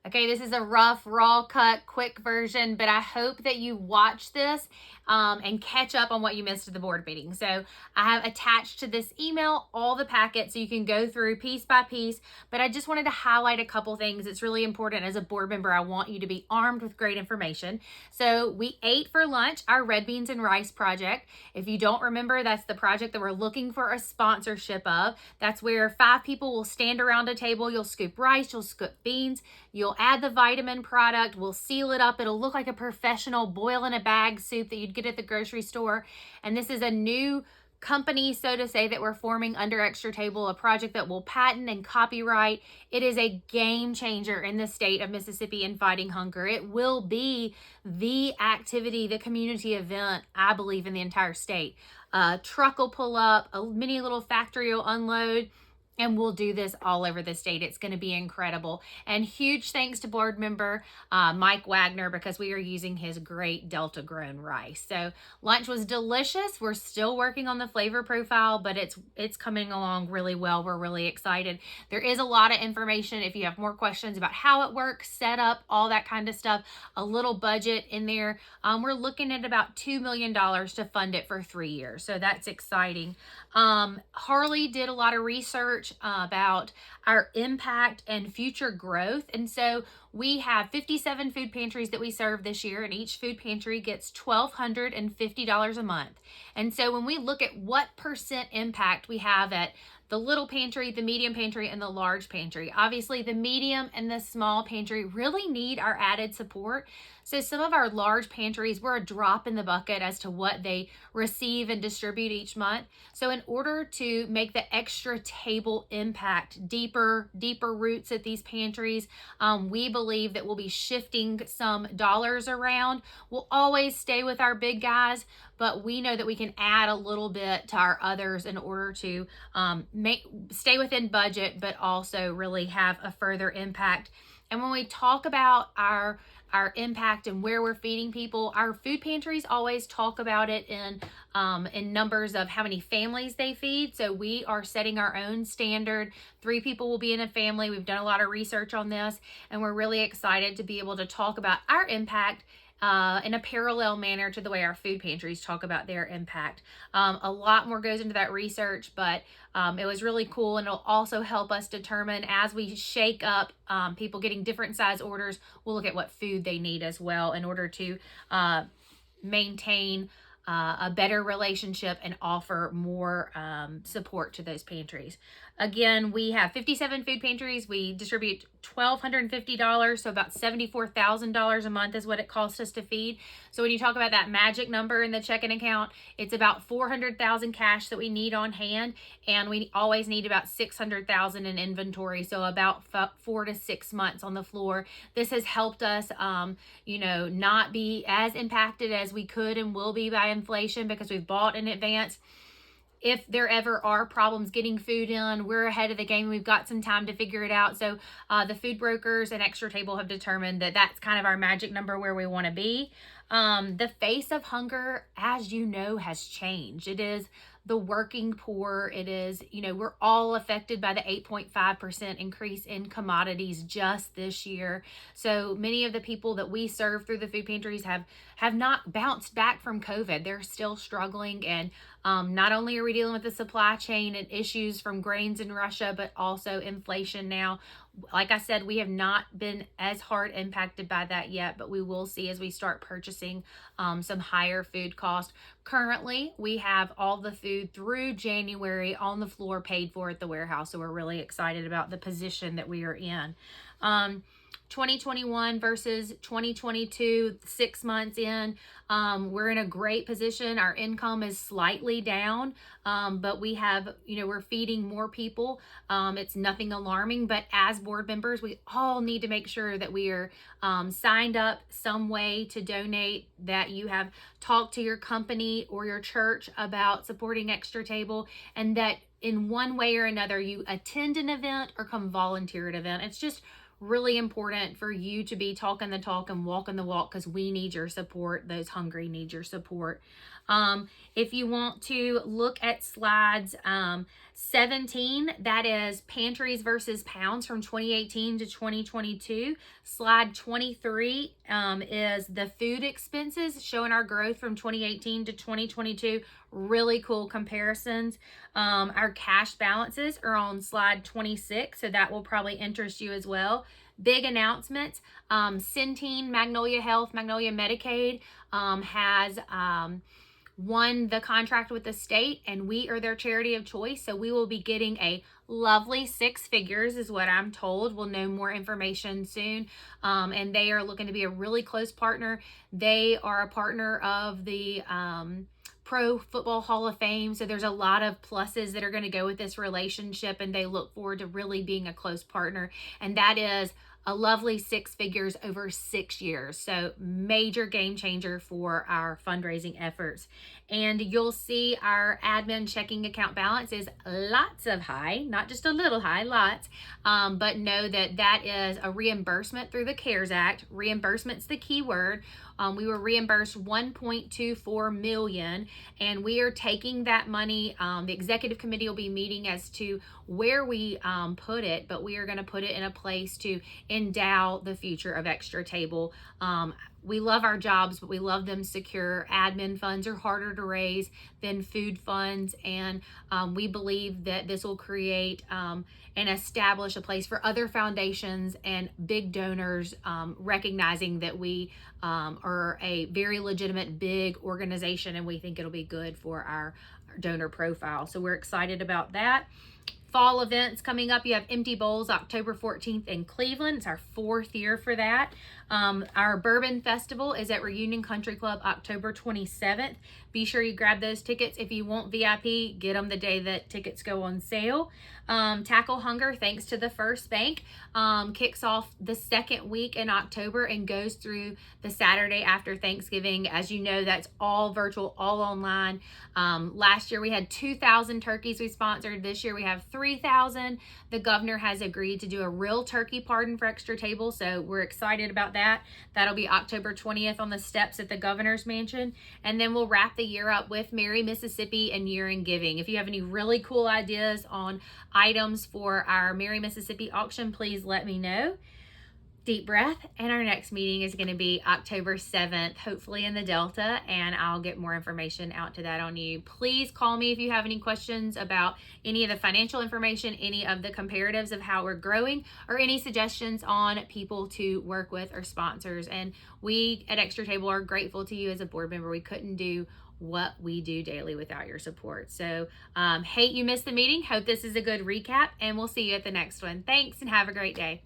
Okay, this is a rough, raw cut, quick version, but I hope that you watch this and catch up on what you missed at the board meeting. So I have attached to this email all the packets so you can go through piece by piece, but I just wanted to highlight a couple things. It's really important as a board member. I want you to be armed with great information. So we ate for lunch our red beans and rice project. If you don't remember, that's the project that we're looking for a sponsorship of. That's where 5 people will stand around a table. You'll scoop rice, you'll scoop beans, you'll add the vitamin product, we'll seal it up. It'll look like a professional boil in a bag soup that you'd get at the grocery store. And this is a new company, so to say, that we're forming under Extra Table, a project that will patent and copyright. It is a game changer in the state of Mississippi in fighting hunger. It will be the activity, the community event, I believe, in the entire state. A truck will pull up, a mini little factory will unload, and we'll do this all over the state. It's going to be incredible. And huge thanks to board member Mike Wagner, because we are using his great Delta grown rice. So lunch was delicious. We're still working on the flavor profile, but it's coming along really well. We're really excited. There is a lot of information. If you have more questions about how it works, set up, all that kind of stuff, a little budget in there. We're looking at about $2 million to fund it for 3 years. So that's exciting. Harley did a lot of research about our impact and future growth. And so we have 57 food pantries that we serve this year, and each food pantry gets $1,250 a month. And so when we look at what percent impact we have at the little pantry, the medium pantry, and the large pantry, obviously the medium and the small pantry really need our added support. So some of our large pantries, we're a drop in the bucket as to what they receive and distribute each month. So in order to make the Extra Table impact deeper roots at these pantries, we believe that we'll be shifting some dollars around. We'll always stay with our big guys, but we know that we can add a little bit to our others in order to stay within budget, but also really have a further impact. And when we talk about our impact and where we're feeding people, our food pantries always talk about it in numbers of how many families they feed. So we are setting our own standard. 3 people will be in a family. We've done a lot of research on this, and we're really excited to be able to talk about our impact in a parallel manner to the way our food pantries talk about their impact. A lot more goes into that research, but it was really cool, and it'll also help us determine as we shake up people getting different size orders. We'll look at what food they need as well in order to maintain a better relationship and offer more support to those pantries. Again, we have 57 food pantries. We distribute $1,250, so about $74,000 a month is what it costs us to feed. So when you talk about that magic number in the checking account, it's about $400,000 cash that we need on hand, and we always need about $600,000 in inventory, so about 4 to 6 months on the floor. This has helped us, not be as impacted as we could and will be by inflation because we've bought in advance. If there ever are problems getting food in, we're ahead of the game. We've got some time to figure it out. So the food brokers and Extra Table have determined that that's kind of our magic number where we want to be. The face of hunger, as you know, has changed. It is the working poor. It is, we're all affected by the 8.5% increase in commodities just this year. So many of the people that we serve through the food pantries have not bounced back from COVID. They're still struggling, and not only are we dealing with the supply chain and issues from grains in Russia, but also inflation now. Like I said, we have not been as hard impacted by that yet, but we will see as we start purchasing some higher food costs. Currently, we have all the food through January on the floor paid for at the warehouse, so we're really excited about the position that we are in. 2021 versus 2022, 6 months in, we're in a great position. Our income is slightly down, but we have, we're feeding more people. It's nothing alarming, but as board members, we all need to make sure that we are signed up some way to donate, that you have talked to your company or your church about supporting Extra Table, and that in one way or another you attend an event or come volunteer at an event. It's just really important for you to be talking the talk and walking the walk, because we need your support. Those hungry need your support. If you want to look at slides 17, that is pantries versus pounds from 2018 to 2022. Slide 23 is the food expenses, showing our growth from 2018 to 2022. Really cool comparisons. Our cash balances are on slide 26, so that will probably interest you as well. Big announcements. Centene, Magnolia Health, Magnolia Medicaid has won the contract with the state, and we are their charity of choice. So we will be getting a lovely 6 figures is what I'm told. We'll know more information soon. And they are looking to be a really close partner. They are a partner of the Pro Football Hall of Fame. So there's a lot of pluses that are going to go with this relationship, and they look forward to really being a close partner. And that is a lovely 6 figures over 6 years. So major game changer for our fundraising efforts. And you'll see our admin checking account balance is lots of high, not just a little high, lots. But know that that is a reimbursement through the CARES Act. Reimbursement's the key word. We were reimbursed $1.24 million, and we are taking that money. The executive committee will be meeting as to where we put it, but we are going to put it in a place to endow the future of Extra Table. We love our jobs, but we love them secure. Admin funds are harder to raise than food funds, and we believe that this will create and establish a place for other foundations and big donors recognizing that we are a very legitimate big organization, and we think it'll be good for our donor profile. So we're excited about that. Fall events coming up. You have Empty Bowls October 14th in Cleveland. It's our 4th year for that. Our Bourbon Festival is at Reunion Country Club October 27th. Be sure you grab those tickets. If you want VIP, get them the day that tickets go on sale. Tackle Hunger, thanks to the First Bank, kicks off the 2nd week in October and goes through the Saturday after Thanksgiving. As you know, that's all virtual, all online. Last year we had 2,000 turkeys we sponsored. This year we have 3,000. The governor has agreed to do a real turkey pardon for Extra Table, so we're excited about that. That'll be October 20th on the steps at the governor's mansion. And then we'll wrap the year up with Merry Mississippi and Year in Giving. If you have any really cool ideas on items for our Merry Mississippi auction, please let me know. Deep breath, and our next meeting is going to be October 7th, hopefully in the Delta, and I'll get more information out to that on you. Please call me if you have any questions about any of the financial information, any of the comparatives of how we're growing, or any suggestions on people to work with or sponsors. And we at Extra Table are grateful to you as a board member. We couldn't do what we do daily without your support. So hate you missed the meeting. Hope this is a good recap, and we'll see you at the next one. Thanks, and have a great day.